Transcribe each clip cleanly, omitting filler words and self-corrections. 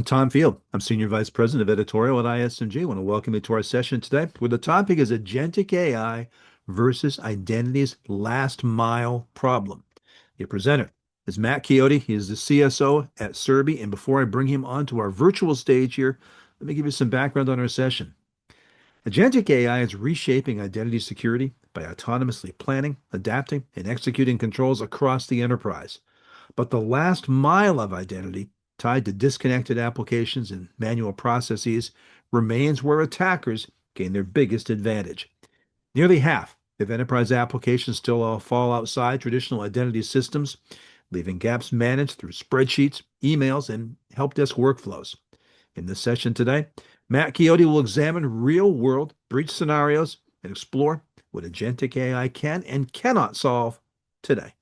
Tom Field. I'm Senior Vice President of Editorial at ISMG. I want to welcome you to our session today, where the topic is Agentic AI versus Identity's Last Mile Problem. Your presenter is Matt Chiodi. He is the CSO at Cerby. And before I bring him onto our virtual stage here, let me give you some background on our session. Agentic AI is reshaping identity security by autonomously planning, adapting, and executing controls across the enterprise. But the last mile of identity, tied to disconnected applications and manual processes, remains where attackers gain their biggest advantage. Nearly half of enterprise applications still all fall outside traditional identity systems, leaving gaps managed through spreadsheets, emails, and help desk workflows. In this session today, Matt Chiodi will examine real-world breach scenarios and explore what agentic AI can and cannot solve today.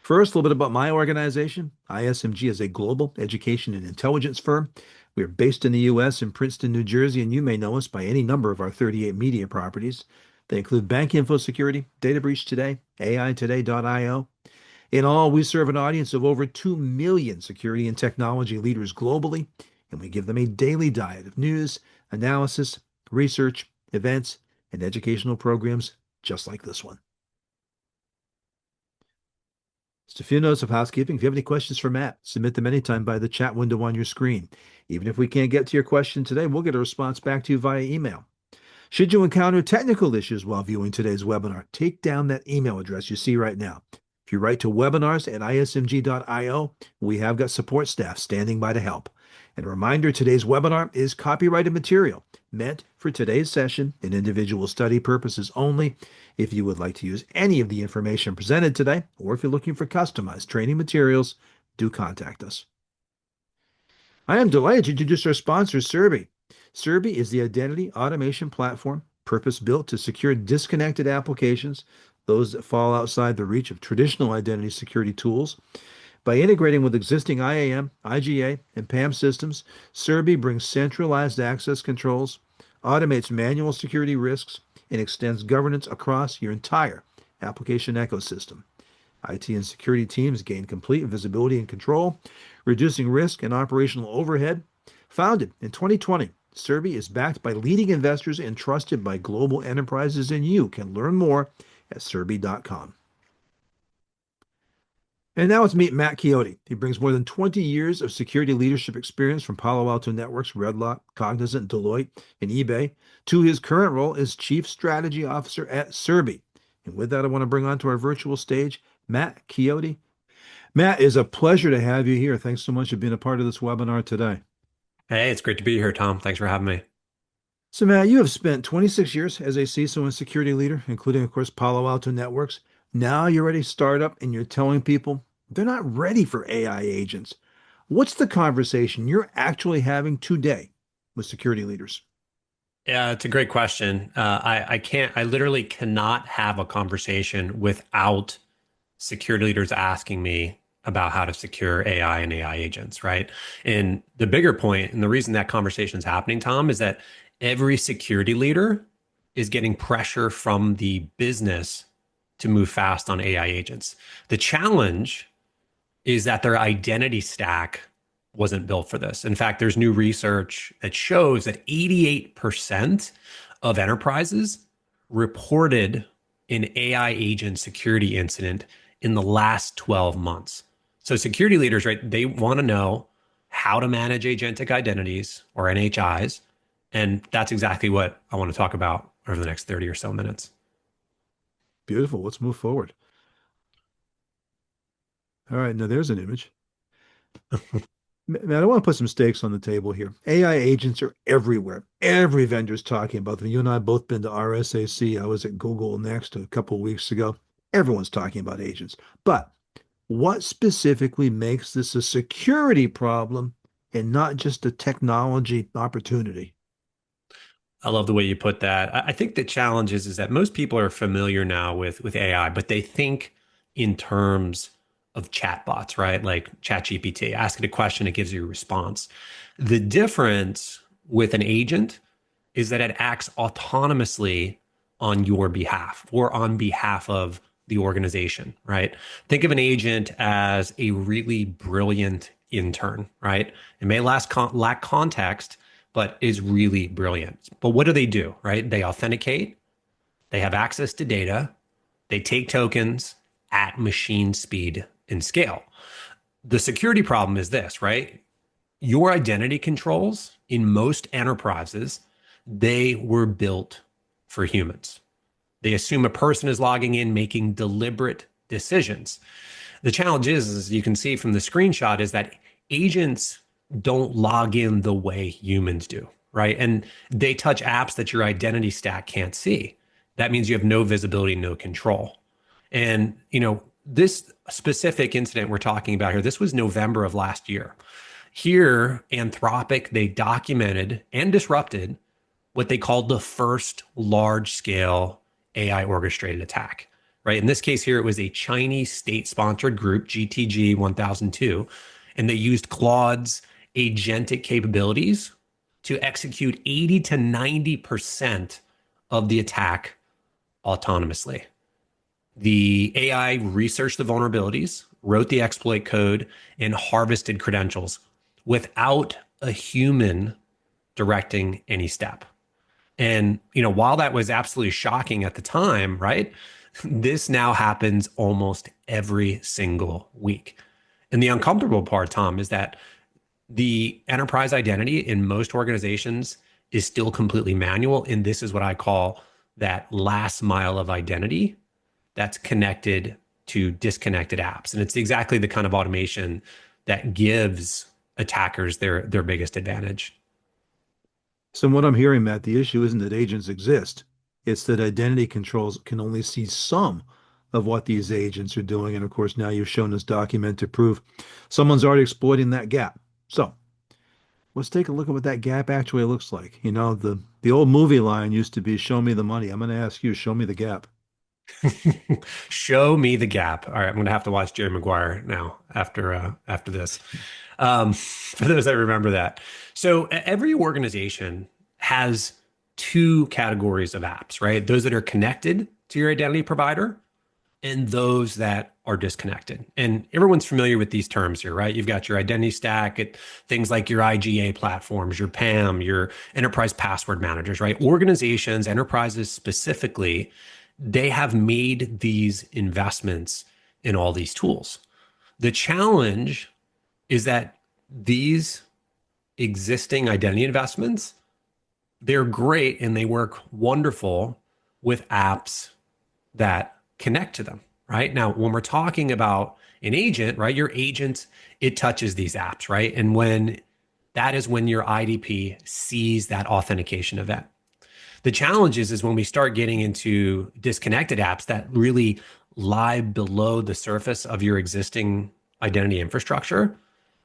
First, a little bit about my organization. ISMG is a global education and intelligence firm. We are based in the U.S. in Princeton, New Jersey, and you may know us by any number of our 38 media properties. They include Bank Info Security, Data Breach Today, AItoday.io. In all, we serve an audience of over 2 million security and technology leaders globally, and we give them a daily diet of news, analysis, research, events, and educational programs just like this one. Just a few notes of housekeeping. If you have any questions for Matt, submit them anytime by the chat window on your screen. Even if we can't get to your question today, we'll get a response back to you via email. Should you encounter technical issues while viewing today's webinar, take down that email address you see right now. If you write to webinars@ismg.io, we have got support staff standing by to help. And a reminder, today's webinar is copyrighted material meant for today's session and individual study purposes only. If you would like to use any of the information presented today, or if you're looking for customized training materials, do contact us. I am delighted to introduce our sponsor, Cerby. Cerby is the identity automation platform purpose-built to secure disconnected applications, those that fall outside the reach of traditional identity security tools. By integrating with existing IAM, IGA, and PAM systems, Cerby brings centralized access controls, automates manual security risks, and extends governance across your entire application ecosystem. IT and security teams gain complete visibility and control, reducing risk and operational overhead. Founded in 2020, Cerby is backed by leading investors and trusted by global enterprises, and you can learn more at cerby.com. And now let's meet Matt Chiodi. He brings more than 20 years of security leadership experience from Palo Alto Networks, Redlock, Cognizant, Deloitte, and eBay to his current role as Chief Strategy Officer at Cerby. And with that, I want to bring onto our virtual stage Matt Chiodi. Matt, it's a pleasure to have you here. Thanks so much for being a part of this webinar today. Hey, it's great to be here, Tom. Thanks for having me. So, Matt, you have spent 26 years as a CISO and security leader, including, of course, Palo Alto Networks. Now you're at a startup and you're telling people they're not ready for AI agents. What's the conversation you're actually having today with security leaders? Yeah, it's a great question. I literally cannot have a conversation without security leaders asking me about how to secure AI and AI agents, right? And the bigger point, and the reason that conversation is happening, Tom, is that every security leader is getting pressure from the business to move fast on AI agents. The challenge is that their identity stack wasn't built for this. In fact, there's new research that shows that 88% of enterprises reported an AI agent security incident in the last 12 months. So security leaders, right, they want to know how to manage agentic identities or NHIs. And that's exactly what I want to talk about over the next 30 or so minutes. Beautiful. Let's move forward. All right, now there's an image. Man, I want to put some stakes on the table here. AI agents are everywhere. Every vendor's talking about them. You and I have both been to RSAC. I was at Google Next a couple of weeks ago. Everyone's talking about agents. But what specifically makes this a security problem and not just a technology opportunity? I love the way you put that. I think the challenge is that most people are familiar now with AI, but they think in terms of chatbots, right? Like ChatGPT. Ask it a question, it gives you a response. The difference with an agent is that it acts autonomously on your behalf or on behalf of the organization, right? Think of an agent as a really brilliant intern, right? It may lack context, but is really brilliant. But what do? Right? They authenticate, they have access to data, they take tokens at machine speed and scale. The security problem is this, right? Your identity controls in most enterprises, they were built for humans. They assume a person is logging in, making deliberate decisions. The challenge is, as you can see from the screenshot, is that agents don't log in the way humans do, right? And they touch apps that your identity stack can't see. That means you have no visibility, no control. And, this specific incident we're talking about here, this was November of last year. Here, Anthropic, they documented and disrupted what they called the first large scale AI orchestrated attack, right? In this case here, it was a Chinese state sponsored group, GTG 1002, and they used Claude's agentic capabilities to execute 80 to 90% of the attack autonomously. The AI researched the vulnerabilities, wrote the exploit code, and harvested credentials without a human directing any step. And, while that was absolutely shocking at the time, right? This now happens almost every single week. And the uncomfortable part, Tom, is that the enterprise identity in most organizations is still completely manual. And this is what I call that last mile of identity that's connected to disconnected apps. And it's exactly the kind of automation that gives attackers their biggest advantage. So what I'm hearing, Matt, the issue isn't that agents exist. It's that identity controls can only see some of what these agents are doing. And of course, now you've shown us document to prove someone's already exploiting that gap. So let's take a look at what that gap actually looks like. The old movie line used to be, show me the money. I'm going to ask you, show me the gap. Show me the gap. All right, I'm gonna have to watch Jerry Maguire now after this. For those that remember that. So every organization has two categories of apps, right? Those that are connected to your identity provider and those that are disconnected. And everyone's familiar with these terms here, right? You've got your identity stack, things like your IGA platforms, your PAM, your enterprise password managers, right? Organizations, enterprises specifically, they have made these investments in all these tools. The challenge is that these existing identity investments, they're great and they work wonderful with apps that connect to them, right? Now, when we're talking about an agent, right, your agent, it touches these apps, right? And that is when your IDP sees that authentication event. The challenge is when we start getting into disconnected apps that really lie below the surface of your existing identity infrastructure,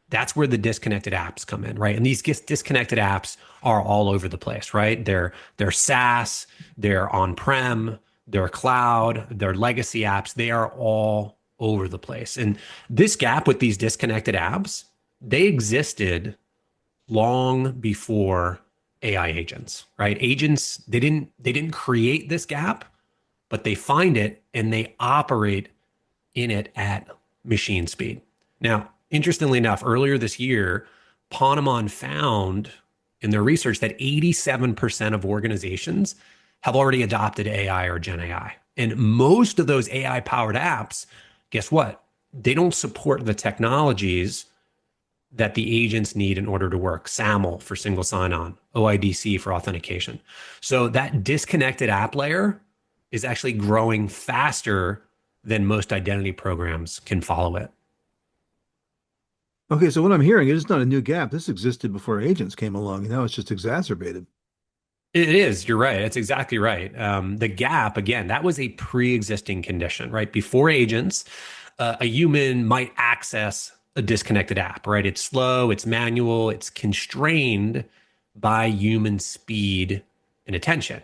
that's where the disconnected apps come in, right? And these disconnected apps are all over the place, right? They're SaaS, they're on-prem, they're cloud, they're legacy apps. They are all over the place. And this gap with these disconnected apps, they existed long before AI agents, right? Agents, they didn't create this gap, but they find it and they operate in it at machine speed. Now, interestingly enough, earlier this year, Ponemon found in their research that 87% of organizations have already adopted AI or Gen AI. And most of those AI powered apps, guess what? They don't support the technologies that the agents need in order to work. SAML for single sign-on, OIDC for authentication. So that disconnected app layer is actually growing faster than most identity programs can follow it. Okay, so what I'm hearing is it's not a new gap. This existed before agents came along, and now it's just exacerbated. It is. You're right. That's exactly right. The gap, again, that was a pre-existing condition, right? Before agents, a human might access a disconnected app, right? It's slow, it's manual, it's constrained by human speed and attention.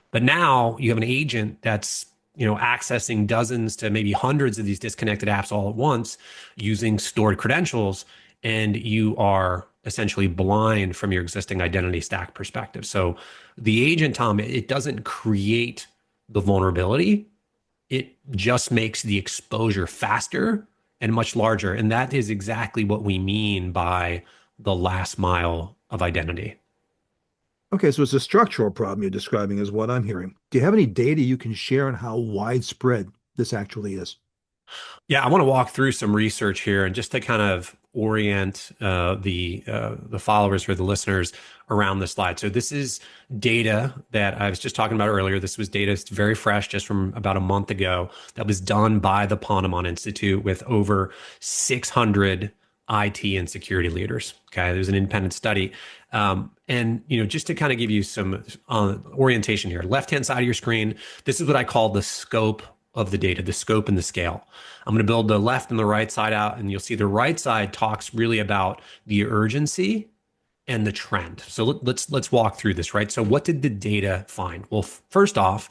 But now you have an agent that's, accessing dozens to maybe hundreds of these disconnected apps all at once using stored credentials, and you are essentially blind from your existing identity stack perspective. So the agent, Tom, it doesn't create the vulnerability. It just makes the exposure faster and much larger. And that is exactly what we mean by the last mile of identity. Okay, so it's a structural problem you're describing, is what I'm hearing. Do you have any data you can share on how widespread this actually is? Yeah, I want to walk through some research here and just to kind of orient the followers or the listeners around this slide. So this is data that I was just talking about earlier. This was data very fresh, just from about a month ago, that was done by the Ponemon Institute with over 600 IT and security leaders. Okay, there's an independent study, and just to kind of give you some orientation here, left-hand side of your screen, this is what I call the scope of the data, the scope and the scale. I'm going to build the left and the right side out, and you'll see the right side talks really about the urgency and the trend. So let's walk through this, right? So what did the data find? Well, first off,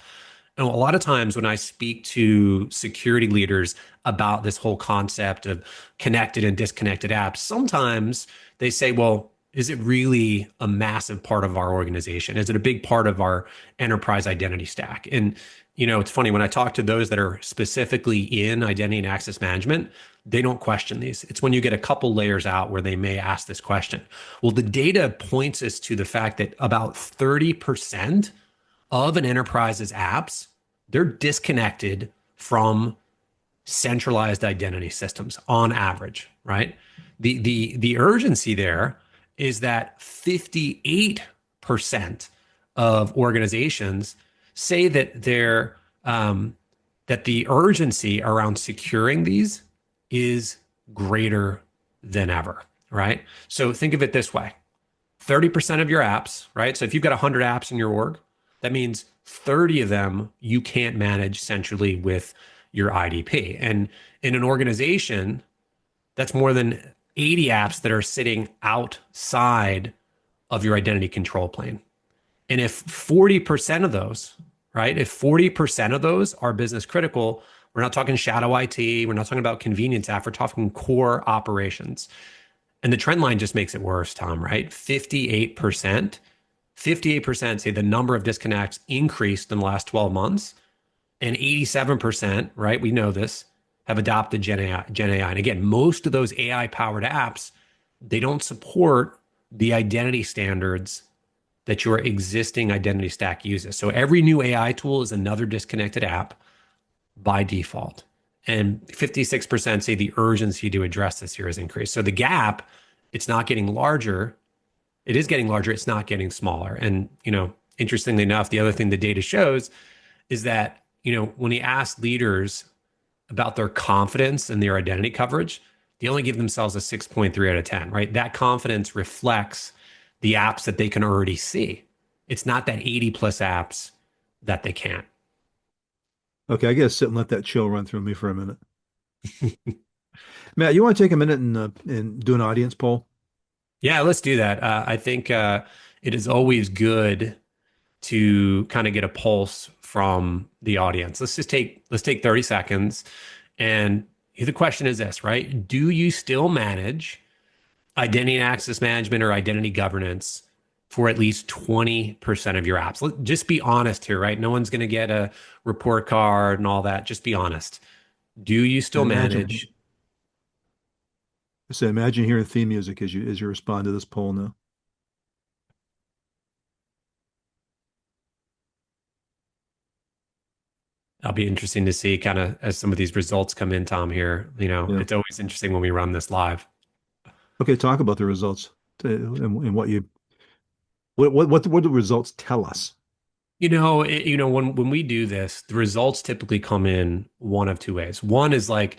a lot of times when I speak to security leaders about this whole concept of connected and disconnected apps, sometimes they say, well, is it really a massive part of our organization? Is it a big part of our enterprise identity stack? And it's funny when I talk to those that are specifically in identity and access management, they don't question these. It's when you get a couple layers out where they may ask this question. Well, the data points us to the fact that about 30% of an enterprise's apps, they're disconnected from centralized identity systems on average, right? The urgency there is that 58% of organizations say that that the urgency around securing these is greater than ever, right? So think of it this way. 30% of your apps, right? So if you've got 100 apps in your org, that means 30 of them you can't manage centrally with your IDP. And in an organization, that's more than 80 apps that are sitting outside of your identity control plane. And if 40% of those, right, if 40% of those are business critical, we're not talking shadow IT, we're not talking about convenience app, we're talking core operations. And the trend line just makes it worse, Tom, right? 58% say the number of disconnects increased in the last 12 months, and 87%, right? We know this, have adopted Gen AI. And again, most of those AI powered apps, they don't support the identity standards that your existing identity stack uses. So every new AI tool is another disconnected app by default. And 56% say the urgency to address this here has increased. So the gap, it's not getting larger. It is getting larger. It's not getting smaller. And, interestingly enough, the other thing the data shows is that, when he asked leaders about their confidence in their identity coverage, they only give themselves a 6.3 out of 10, right? That confidence reflects the apps that they can already see. It's not that 80 plus apps that they can't. Okay, I gotta sit and let that chill run through me for a minute. Matt, you want to take a minute and do an audience poll? Yeah, let's do that. I think it is always good to kind of get a pulse from the audience. Let's take 30 seconds. And the question is this, right? Do you still manage identity and access management or identity governance for at least 20% of your apps? Just be honest here, right? No one's going to get a report card and all that. Just be honest. Do you still Imagine, manage? I say, imagine hearing theme music as you respond to this poll now. That'll be interesting to see kind of as some of these results come in, Tom, here. Yeah. It's always interesting when we run this live. Okay, talk about the results and what the results tell us. When we do this, the results typically come in one of two ways. One is like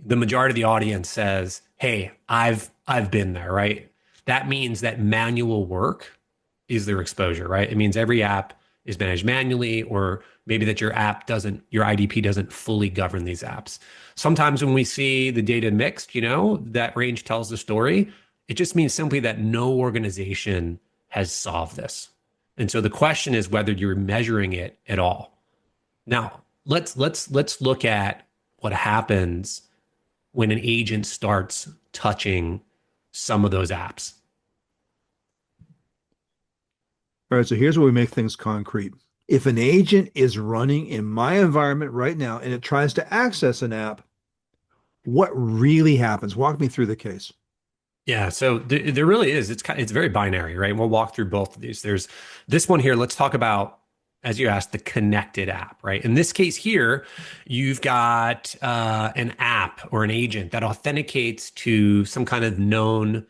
the majority of the audience says, "Hey, I've been there," right? That means that manual work is their exposure, right? It means every app is managed manually, or maybe that your IDP doesn't fully govern these apps. Sometimes when we see the data mixed, that range tells the story. It just means simply that no organization has solved this. And so the question is whether you're measuring it at all. Now, let's look at what happens when an agent starts touching some of those apps. All right, so here's where we make things concrete. If an agent is running in my environment right now and it tries to access an app, What really happens? Walk me through the case. Yeah, so there really is. It's very binary, right? We'll walk through both of these. There's this one here. Let's talk about, as you asked, the connected app, right? In this case here, you've got an app or an agent that authenticates to some kind of known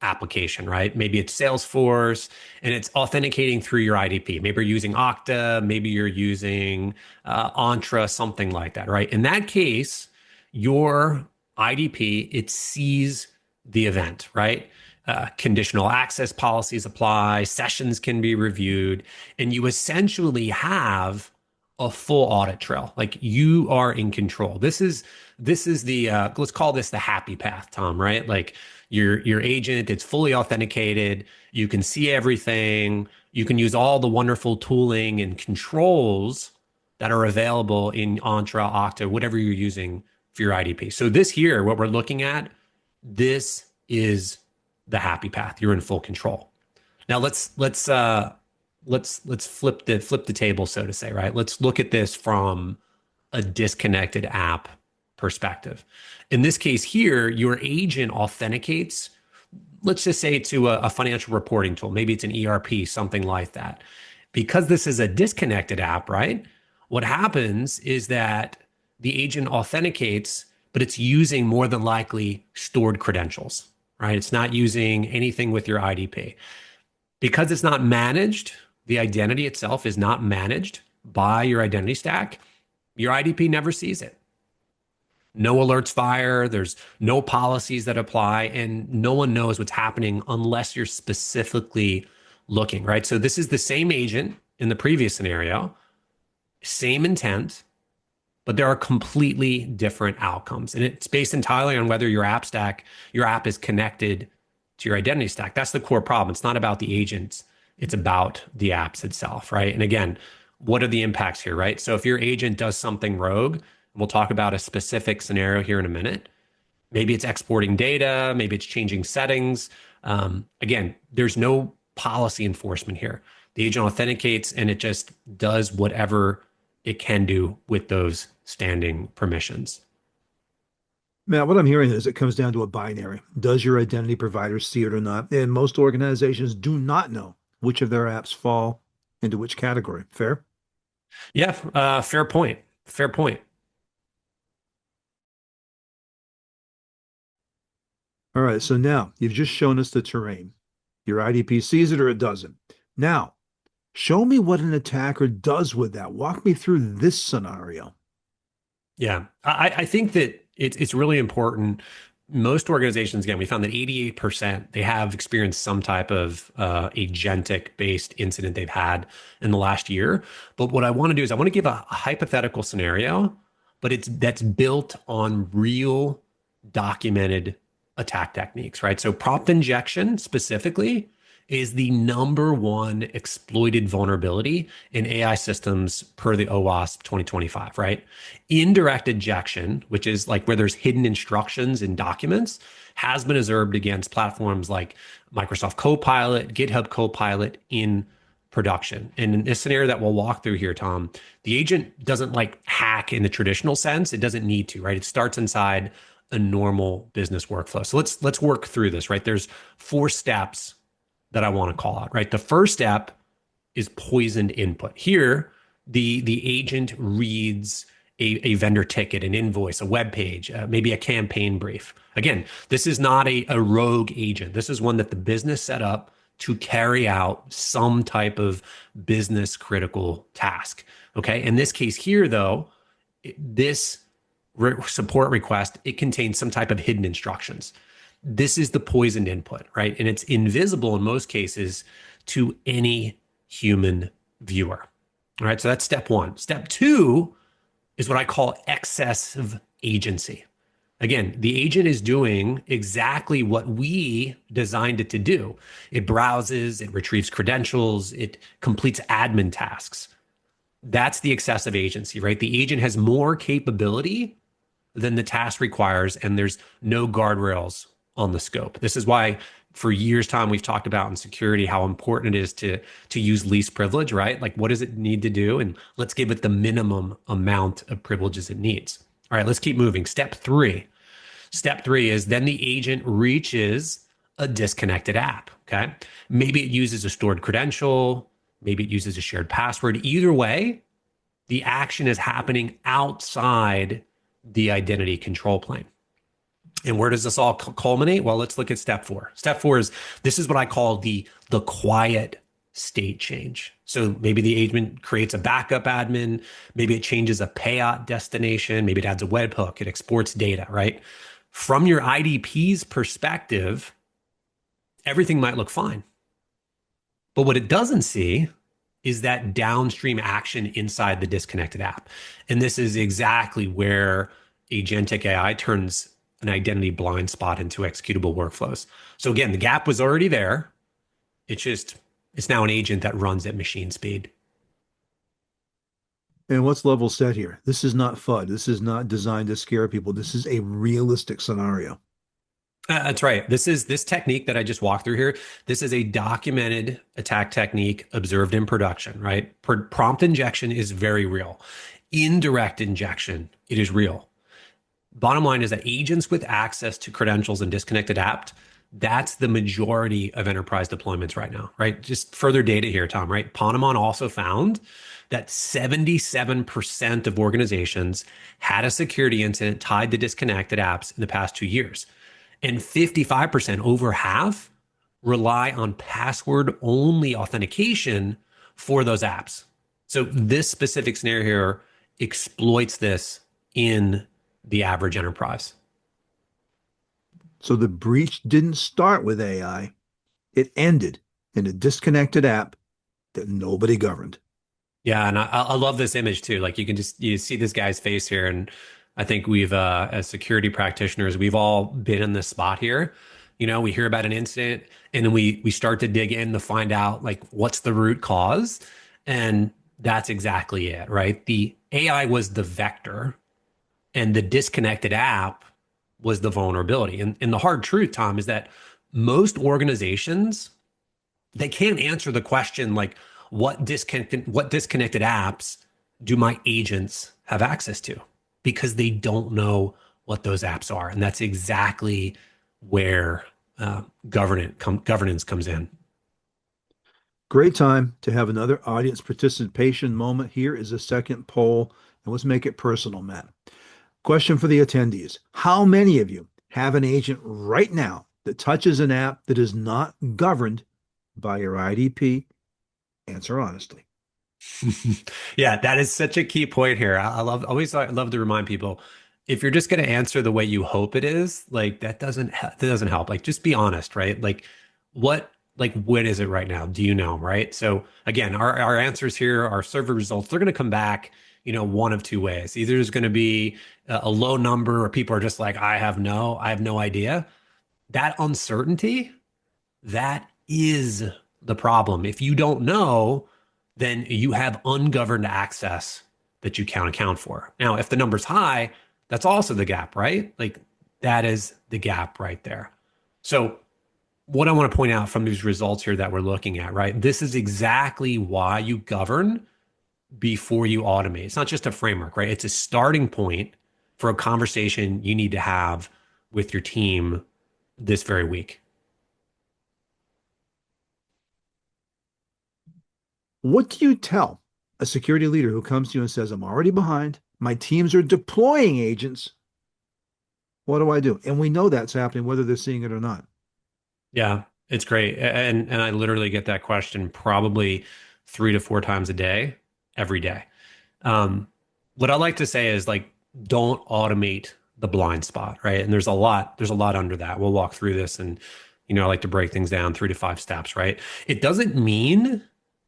application, right? Maybe it's Salesforce, and it's authenticating through your IDP. Maybe you're using Okta, maybe you're using Entra, something like that, right? In that case, your IDP, it sees the event, right? Conditional access policies apply, sessions can be reviewed, and you essentially have a full audit trail. Like you are in control. This is the let's call this the happy path, Tom, right? Like your agent, it's fully authenticated. You can see everything. You can use all the wonderful tooling and controls that are available in Entra, Okta, whatever you're using for your IDP. So this here, what we're looking at, this is the happy path. You're in full control. Now let's flip the table, so to say, right? Let's look at this from a disconnected app perspective. In this case here, your agent authenticates, let's just say to a financial reporting tool. Maybe it's an ERP, something like that. Because this is a disconnected app, right? What happens is that the agent authenticates, but it's using more than likely stored credentials, right? It's not using anything with your IDP. Because it's not managed, the identity itself is not managed by your identity stack, your IDP never sees it. No alerts fire, there's no policies that apply, and no one knows what's happening unless you're specifically looking, right? So this is the same agent in the previous scenario, same intent, but there are completely different outcomes. And it's based entirely on whether your app is connected to your identity stack. That's the core problem. It's not about the agents, it's about the apps itself, right? And again, what are the impacts here, right? So if your agent does something rogue, we'll talk about a specific scenario here in a minute. Maybe it's exporting data, maybe it's changing settings. Again, there's no policy enforcement here. The agent authenticates and it just does whatever it can do with those standing permissions. Matt, what I'm hearing is it comes down to a binary. Does your identity provider see it or not? And most organizations do not know which of their apps fall into which category. Fair? Yeah, fair point. Fair point. All right. So now you've just shown us the terrain. Your IDP sees it or it doesn't. Now, show me what an attacker does with that. Walk me through this scenario. Yeah, I think that it's really important. Most organizations, again, we found that 88% they have experienced some type of agentic based incident they've had in the last year. But what I want to do is I want to give a hypothetical scenario, but that's built on real documented attack techniques, right? So prompt injection specifically is the number one exploited vulnerability in AI systems per the OWASP 2025, right? Indirect injection, which is like where there's hidden instructions in documents, has been observed against platforms like Microsoft Copilot, GitHub Copilot in production. And in this scenario that we'll walk through here, Tom, the agent doesn't like hack in the traditional sense. It doesn't need to, right? It starts inside a normal business workflow. So let's work through this, right? There's 4 steps that I want to call out, right? The first step is poisoned input. Here, the agent reads a vendor ticket, an invoice, a web page, maybe a campaign brief. Again, this is not a rogue agent. This is one that the business set up to carry out some type of business critical task. Okay. In this case here, though, this support request, it contains some type of hidden instructions. This is the poisoned input, right? And it's invisible in most cases to any human viewer. All right, so that's step 1. Step 2 is what I call excessive agency. Again, the agent is doing exactly what we designed it to do. It browses, it retrieves credentials, it completes admin tasks. That's the excessive agency, right? The agent has more capability than the task requires, and there's no guardrails on the scope. This is why for years, Tom, we've talked about in security how important it is to use least privilege, right? Like what does it need to do? And let's give it the minimum amount of privileges it needs. All right, let's keep moving. Step 3. Step three is then the agent reaches a disconnected app. Okay. Maybe it uses a stored credential. Maybe it uses a shared password. Either way, the action is happening outside the identity control plane. And where does this all culminate? Well, let's look at step four. Step four is this is what I call the quiet state change. So maybe the agent creates a backup admin, maybe it changes a payout destination, maybe it adds a webhook, it exports data, right? From your IDP's perspective, everything might look fine. But what it doesn't see is that downstream action inside the disconnected app. And this is exactly where Agentic AI turns an identity blind spot into executable workflows. So again, the gap was already there. It's now an agent that runs at machine speed. And what's level set here? This is not FUD. This is not designed to scare people. This is a realistic scenario. That's right. This technique that I just walked through here. This is a documented attack technique observed in production, right? Prompt injection is very real. Indirect injection, it is real. Bottom line is that agents with access to credentials and disconnected apps, that's the majority of enterprise deployments right now, right? Just further data here, Tom, right? Ponemon also found that 77% of organizations had a security incident tied to disconnected apps in the past 2 years. And 55%, over half, rely on password-only authentication for those apps. So this specific scenario here exploits this in the average enterprise. So the breach didn't start with AI. It ended in a disconnected app that nobody governed. Yeah, and I love this image too. Like you see this guy's face here, and I think we've as security practitioners, we've all been in this spot here. You know, we hear about an incident and then we start to dig in to find out like what's the root cause. And that's exactly it, right? The AI was the vector and the disconnected app was the vulnerability. And the hard truth, Tom, is that most organizations, they can't answer the question like what disconnected apps do my agents have access to, because they don't know what those apps are. And that's exactly where governance comes in. Great time to have another audience participation moment. Here is a second poll, and let's make it personal, Matt. Question for the attendees. How many of you have an agent right now that touches an app that is not governed by your IDP? Answer honestly. Yeah, that is such a key point here. I love to remind people, if you're just going to answer the way you hope it is, like that doesn't help. Like just be honest, right? What is it right now? Do you know, right? So again, our answers here, our survey results, they're going to come back, one of two ways. Either there's going to be a low number or people are just like, I have no idea. That uncertainty, that is the problem. If you don't know, then you have ungoverned access that you can't account for. Now, if the number's high, that's also the gap, right? Like that is the gap right there. So what I want to point out from these results here that we're looking at, right? This is exactly why you govern before you automate. It's not just a framework, right? It's a starting point for a conversation you need to have with your team this very week. What do you tell a security leader who comes to you and says, I'm already behind, my teams are deploying agents? What do I do? And we know that's happening, whether they're seeing it or not. Yeah, it's great. And I literally get that question probably 3 to 4 times a day, every day. What I like to say is like, don't automate the blind spot, right? And there's a lot under that. We'll walk through this and, I like to break things down 3 to 5 steps, right? It doesn't mean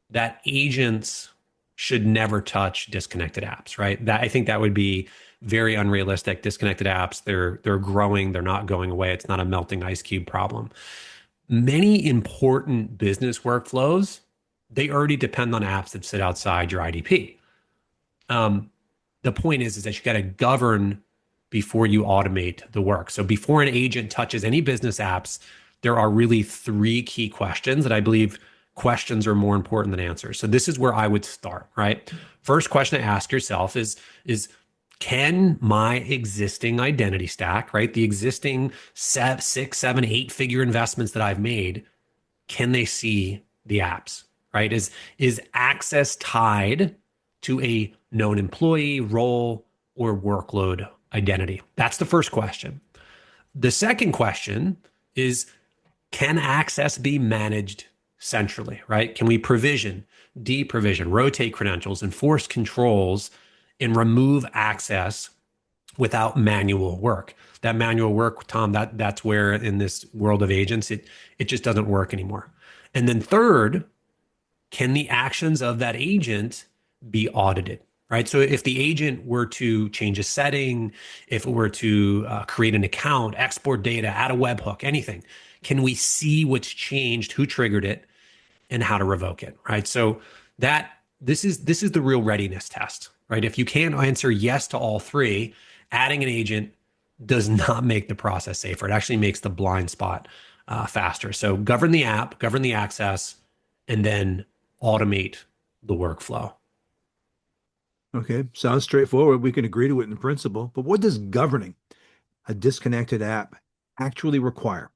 that agents should never touch disconnected apps, right? I think that would be very unrealistic. Disconnected apps, they're growing, they're not going away. It's not a melting ice cube problem. Many important business workflows, they already depend on apps that sit outside your IDP. The point is that you got to govern before you automate the work. So before an agent touches any business apps, there are really 3 key questions that I believe questions are more important than answers. So this is where I would start, right? First question to ask yourself is can my existing identity stack, right? The existing six, seven, eight-figure investments that I've made, can they see the apps, right? Is access tied to a known employee, role, or workload identity? That's the first question. The second question is, can access be managed centrally, right? Can we provision, deprovision, rotate credentials, enforce controls, and remove access without manual work? That manual work, Tom, that's where in this world of agents, it just doesn't work anymore. And then third, can the actions of that agent be audited? Right. So if the agent were to change a setting, if it were to create an account, export data, add a webhook, anything, can we see what's changed, who triggered it, and how to revoke it? Right. So that this is the real readiness test. Right. If you can't answer yes to all three, adding an agent does not make the process safer. It actually makes the blind spot faster. So govern the app, govern the access, and then automate the workflow. Okay, sounds straightforward. We can agree to it in principle, but what does governing a disconnected app actually require?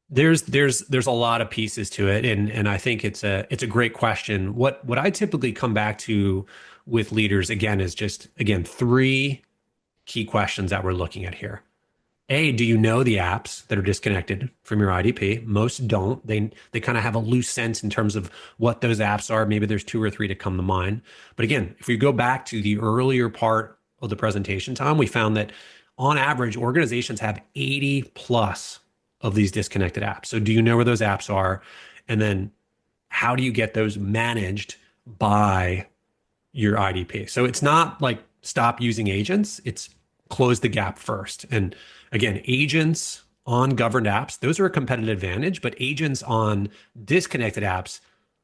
There's a lot of pieces to it, and I think it's a great question. What I typically come back to with leaders again is just again three key questions that we're looking at here. A, do you know the apps that are disconnected from your IDP? Most don't. They kind of have a loose sense in terms of what those apps are. Maybe there's two or three to come to mind. But again, if we go back to the earlier part of the presentation, Tom, we found that on average, organizations have 80 plus of these disconnected apps. So do you know where those apps are? And then how do you get those managed by your IDP? So it's not like stop using agents, it's close the gap first. And again, agents on governed apps, those are a competitive advantage, but agents on disconnected apps,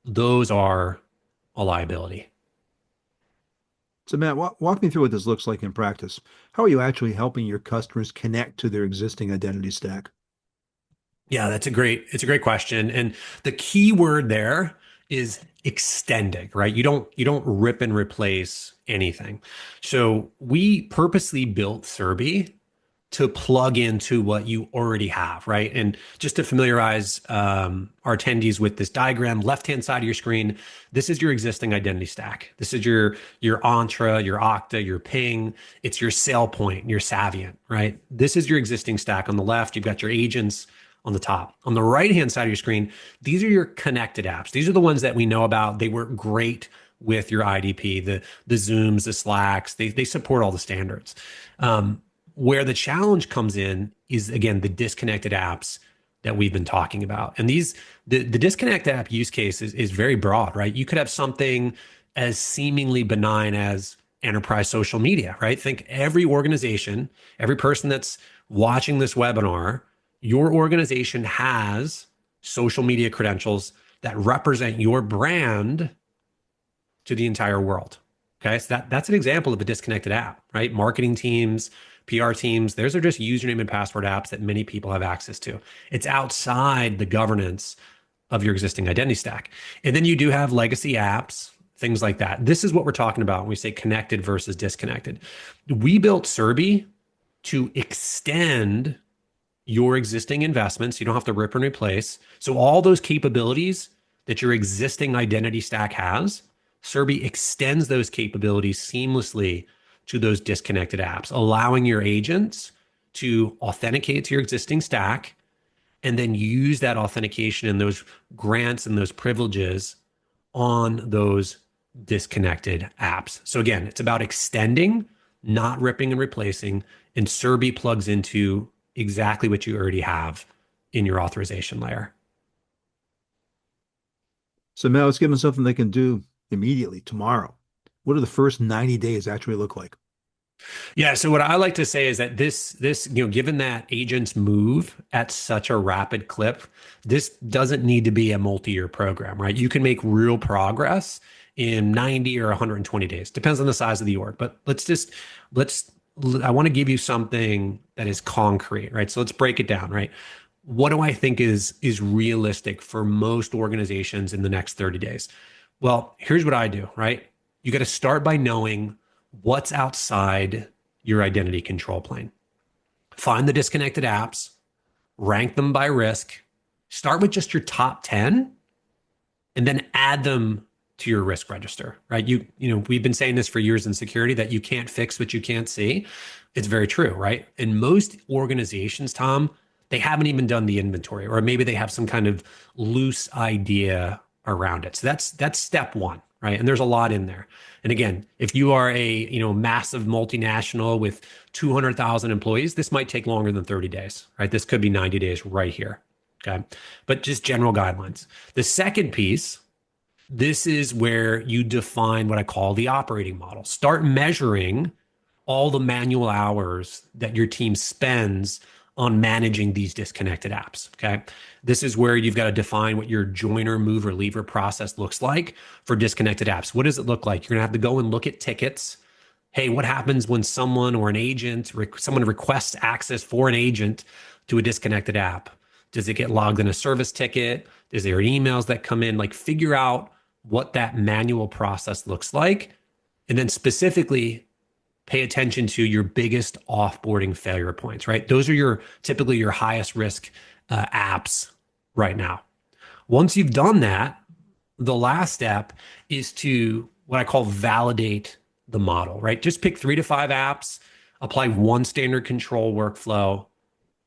those are a liability. So, Matt, walk me through what this looks like in practice. How are you actually helping your customers connect to their existing identity stack? Yeah, it's a great question. And the key word there is extending, right? You don't rip and replace anything. So we purposely built Cerby to plug into what you already have, right? And just to familiarize our attendees with this diagram, left-hand side of your screen, this is your existing identity stack. This is your Entra, your Okta, your Ping. It's your SailPoint, your Savient, right? This is your existing stack. On the left, you've got your agents on the top. On the right-hand side of your screen, these are your connected apps. These are the ones that we know about. They work great with your IDP, the Zooms, the Slacks. They support all the standards. Where the challenge comes in is again the disconnected apps that we've been talking about. And the disconnect app use case is very broad, right? You could have something as seemingly benign as enterprise social media, right? Think every organization, every person that's watching this webinar, your organization has social media credentials that represent your brand to the entire world. Okay, so that's an example of a disconnected app, right? Marketing teams, PR teams, those are just username and password apps that many people have access to. It's outside the governance of your existing identity stack. And then you do have legacy apps, things like that. This is what we're talking about when we say connected versus disconnected. We built Cerby to extend your existing investments. You don't have to rip and replace. So all those capabilities that your existing identity stack has, Cerby extends those capabilities seamlessly to those disconnected apps, allowing your agents to authenticate to your existing stack and then use that authentication and those grants and those privileges on those disconnected apps. So again, it's about extending, not ripping and replacing, and Cerby plugs into exactly what you already have in your authorization layer. So, Matt, let's give them something they can do immediately, tomorrow. What do the first 90 days actually look like? Yeah, so what I like to say is that given that agents move at such a rapid clip, this doesn't need to be a multi-year program, right? You can make real progress in 90 or 120 days. Depends on the size of the org. But I want to give you something that is concrete, right? So let's break it down, right? What do I think is realistic for most organizations in the next 30 days? Well, here's what I do, right? You got to start by knowing what's outside your identity control plane. Find the disconnected apps, rank them by risk, start with just your top 10 and then add them to your risk register, right? We've been saying this for years in security that you can't fix what you can't see. It's very true, right? And most organizations, Tom, they haven't even done the inventory, or maybe they have some kind of loose idea around it. So that's step one, right? And there's a lot in there. And again, if you are a massive multinational with 200,000 employees, this might take longer than 30 days, right? This could be 90 days right here. Okay. But just general guidelines. The second piece, this is where you define what I call the operating model. Start measuring all the manual hours that your team spends on managing these disconnected apps. Okay. This is where you've got to define what your joiner, mover, leaver process looks like for disconnected apps. What does it look like? You're going to have to go and look at tickets. Hey, what happens when someone or an agent, someone requests access for an agent to a disconnected app? Does it get logged in a service ticket? Is there emails that come in? Like figure out what that manual process looks like. And then specifically pay attention to your biggest offboarding failure points, right? Those are typically your highest risk apps right now. Once you've done that, the last step is to what I call validate the model, right? Just pick 3 to 5 apps, apply one standard control workflow,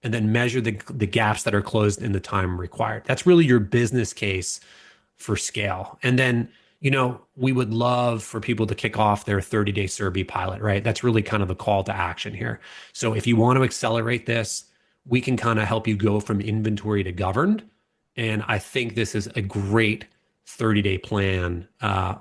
and then measure the gaps that are closed in the time required. That's really your business case for scale. And then, we would love for people to kick off their 30-day Cerby pilot, right? That's really kind of the call to action here. So if you want to accelerate this, we can kind of help you go from inventory to governed. And I think this is a great 30-day plan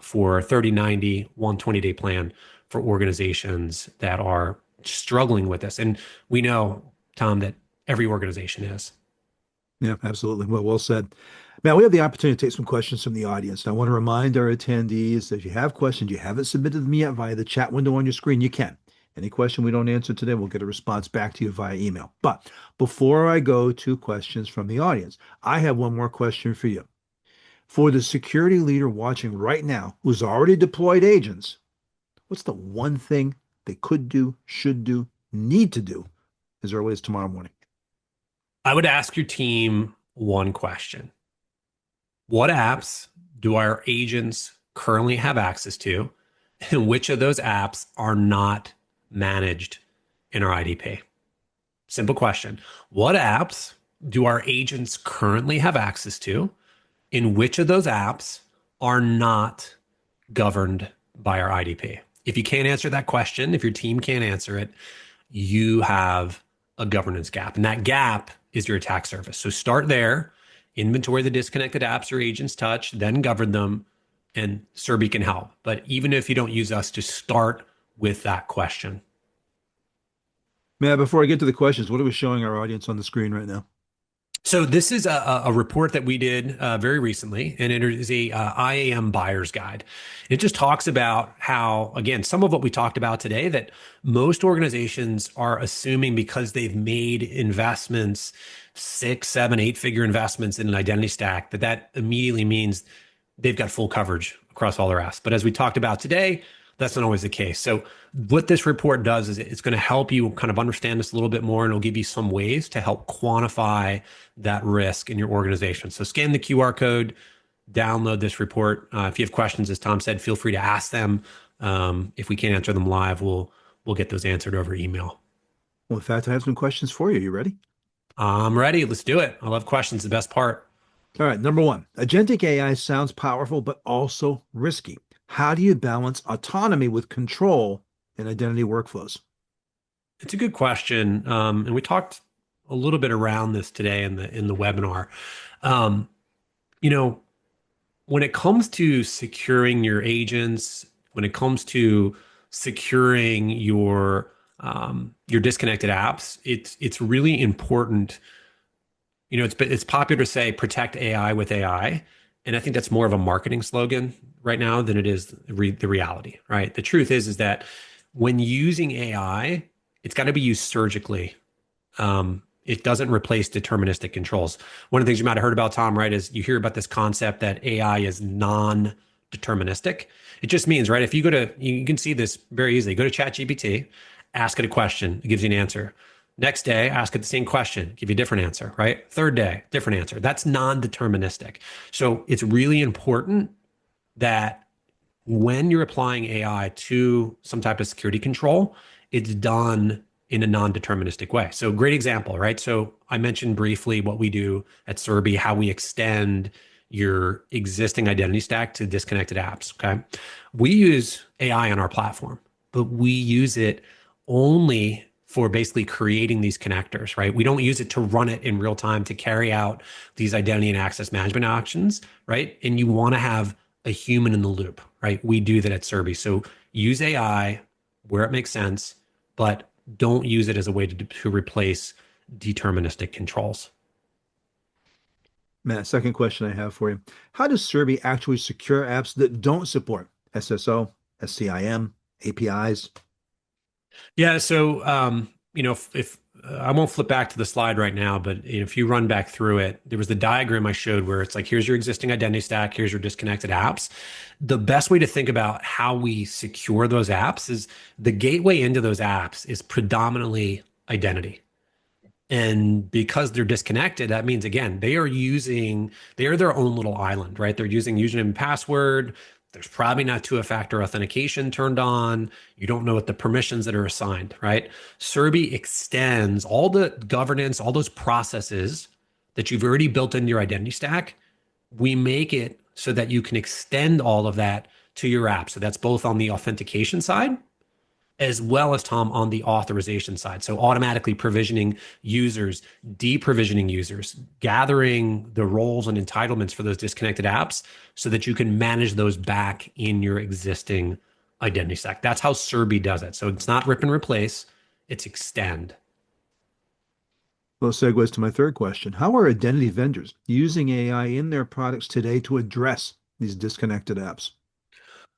for 30, 90, 120-day plan for organizations that are struggling with this. And we know, Tom, that every organization is. Yeah, absolutely. Well said. Now, we have the opportunity to take some questions from the audience. I want to remind our attendees that if you have questions you haven't submitted them yet via the chat window on your screen, you can. Any question we don't answer today, we'll get a response back to you via email. But before I go to questions from the audience, I have one more question for you. For the security leader watching right now who's already deployed agents, what's the one thing they could do, should do, need to do as early as tomorrow morning? I would ask your team one question. What apps do our agents currently have access to? And which of those apps are not managed in our IDP? Simple question. What apps do our agents currently have access to? And which of those apps are not governed by our IDP? If you can't answer that question, if your team can't answer it, you have a governance gap. And that gap is your attack surface. So start there, inventory the disconnected apps your agents touch, then govern them, and Cerby can help. But even if you don't use us, just start with that question. Matt, before I get to the questions, what are we showing our audience on the screen right now? So this is a report that we did very recently, and it is a IAM buyer's guide. It just talks about how, again, some of what we talked about today, that most organizations are assuming because they've made investments, 6, 7, 8-figure investments in an identity stack, that immediately means they've got full coverage across all their apps. But as we talked about today, that's not always the case. So what this report does is it's going to help you kind of understand this a little bit more, and it'll give you some ways to help quantify that risk in your organization. So scan the QR code, download this report. If you have questions, as Tom said, feel free to ask them. If we can't answer them live, we'll get those answered over email. Well, in fact, I have some questions for you. You ready? I'm ready. Let's do it. I love questions, the best part. All right, number one, agentic AI sounds powerful, but also risky. How do you balance autonomy with control in identity workflows? It's a good question. And we talked a little bit around this today in the webinar. When it comes to securing your agents, when it comes to securing your disconnected apps, it's really important. It's popular to say protect AI with AI. And I think that's more of a marketing slogan right now than it is the reality, right? The truth is that when using AI, it's got to be used surgically. It doesn't replace deterministic controls. One of the things you might have heard about, Tom, right, is you hear about this concept that AI is non-deterministic. deterministic. It just means, right, if you go to, you can see this very easily. Go to ChatGPT, ask it a question, it gives you an answer. Next day, ask it the same question, give you a different answer, right? Third day, different answer. That's non-deterministic. So it's really important that when you're applying AI to some type of security control, it's done in a non-deterministic way. So great example, right? So I mentioned briefly what we do at Cerby, how we extend your existing identity stack to disconnected apps. Okay. We use AI on our platform, but we use it only for basically creating these connectors, right? We don't use it to run it in real time to carry out these identity and access management actions, right? And you want to have a human in the loop, right? We do that at Cerby. So use AI where it makes sense, but don't use it as a way to replace deterministic controls. Matt, second question I have for you. How does Cerby actually secure apps that don't support SSO, SCIM, APIs? Yeah, so if I won't flip back to the slide right now, but if you run back through it, there was the diagram I showed where it's like, here's your existing identity stack, here's your disconnected apps. The best way to think about how we secure those apps is the gateway into those apps is predominantly identity. And because they're disconnected, that means again, they are their own little island, right? They're using username and password. There's probably not two-factor authentication turned on. You don't know what the permissions that are assigned, right? Cerby extends all the governance, all those processes that you've already built into your identity stack. We make it so that you can extend all of that to your app. So that's both on the authentication side as well as Tom on the authorization side. So automatically provisioning users, deprovisioning users, gathering the roles and entitlements for those disconnected apps so that you can manage those back in your existing identity stack. That's how Cerby does it. So it's not rip and replace, it's extend. Well, segues to my third question. How are identity vendors using AI in their products today to address these disconnected apps?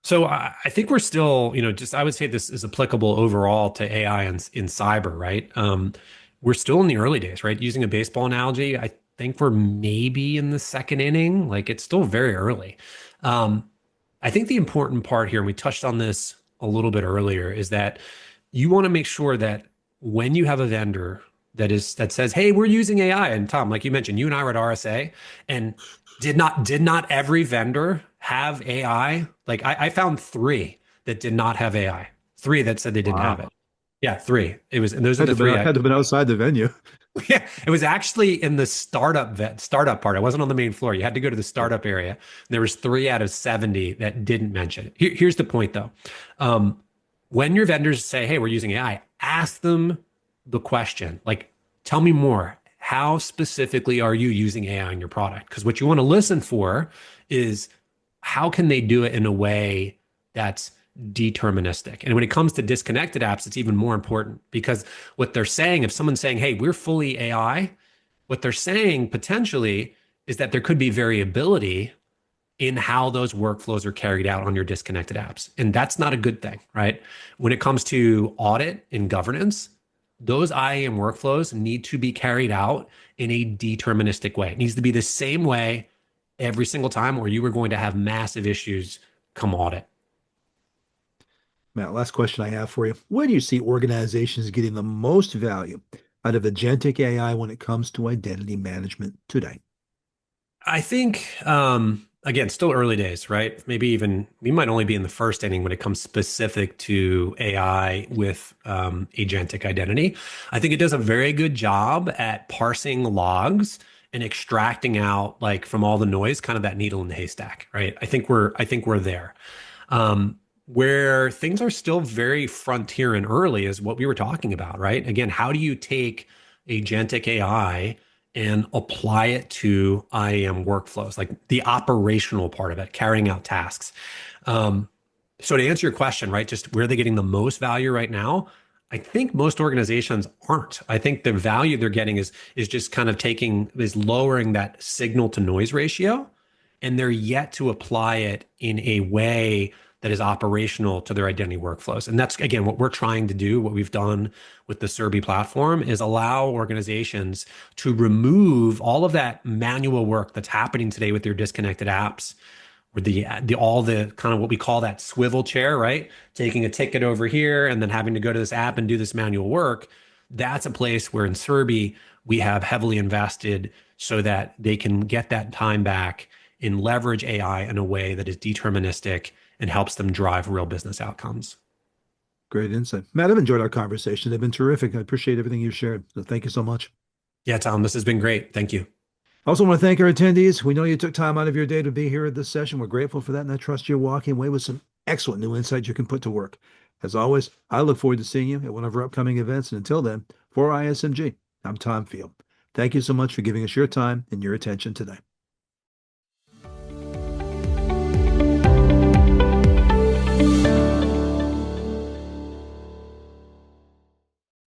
So I think we're still, just I would say this is applicable overall to AI in cyber, right? We're still in the early days, right? Using a baseball analogy, I think we're maybe in the second inning. Like it's still very early. Um, I think the important part here, and we touched on this a little bit earlier, is that you want to make sure that when you have a vendor that says, "Hey, we're using AI," and Tom, like you mentioned, you and I were at RSA, and did not every vendor have AI? Like I found three that did not have AI, three that said they didn't have Wow. it. Yeah, three. It was, and those are the three. Had to have been outside the venue. Yeah, it was actually in the startup part. It wasn't on the main floor. You had to go to the startup area. There was 3 out of 70 that didn't mention it. Here's the point, though. Um, when your vendors say, "Hey, we're using AI," ask them the question, like, "Tell me more. How specifically are you using AI in your product?" Because what you want to listen for is how can they do it in a way that's deterministic. And when it comes to disconnected apps, it's even more important because what they're saying, if someone's saying, "Hey, we're fully AI," what they're saying potentially is that there could be variability in how those workflows are carried out on your disconnected apps. And that's not a good thing, right? When it comes to audit and governance, those IAM workflows need to be carried out in a deterministic way. It needs to be the same way every single time, or you are going to have massive issues come audit. Matt, last question I have for you. Where do you see organizations getting the most value out of agentic AI when it comes to identity management today? I think, again, still early days, right? Maybe even we might only be in the first inning when it comes specific to AI with agentic identity. I think it does a very good job at parsing logs and extracting out like from all the noise, kind of that needle in the haystack, right? I think we're there. Where things are still very frontier and early is what we were talking about, right? Again, how do you take agentic AI and apply it to IAM workflows, like the operational part of it, carrying out tasks? Um, so to answer your question, right, just where are they getting the most value right now? I think most organizations aren't. I think the value they're getting is just kind of lowering that signal to noise ratio, and they're yet to apply it in a way that is operational to their identity workflows. And that's again what we're trying to do. What we've done with the Cerby platform is allow organizations to remove all of that manual work that's happening today with their disconnected apps or the all the kind of what we call that swivel chair, right? Taking a ticket over here and then having to go to this app and do this manual work. That's a place where in Cerby we have heavily invested so that they can get that time back and leverage AI in a way that is deterministic and helps them drive real business outcomes. Great insight. Matt, I've enjoyed our conversation. They've been terrific. I appreciate everything you've shared. So thank you so much. Yeah, Tom, this has been great. Thank you. I also want to thank our attendees. We know you took time out of your day to be here at this session. We're grateful for that, and I trust you're walking away with some excellent new insights you can put to work. As always, I look forward to seeing you at one of our upcoming events. And until then, for ISMG, I'm Tom Field. Thank you so much for giving us your time and your attention today.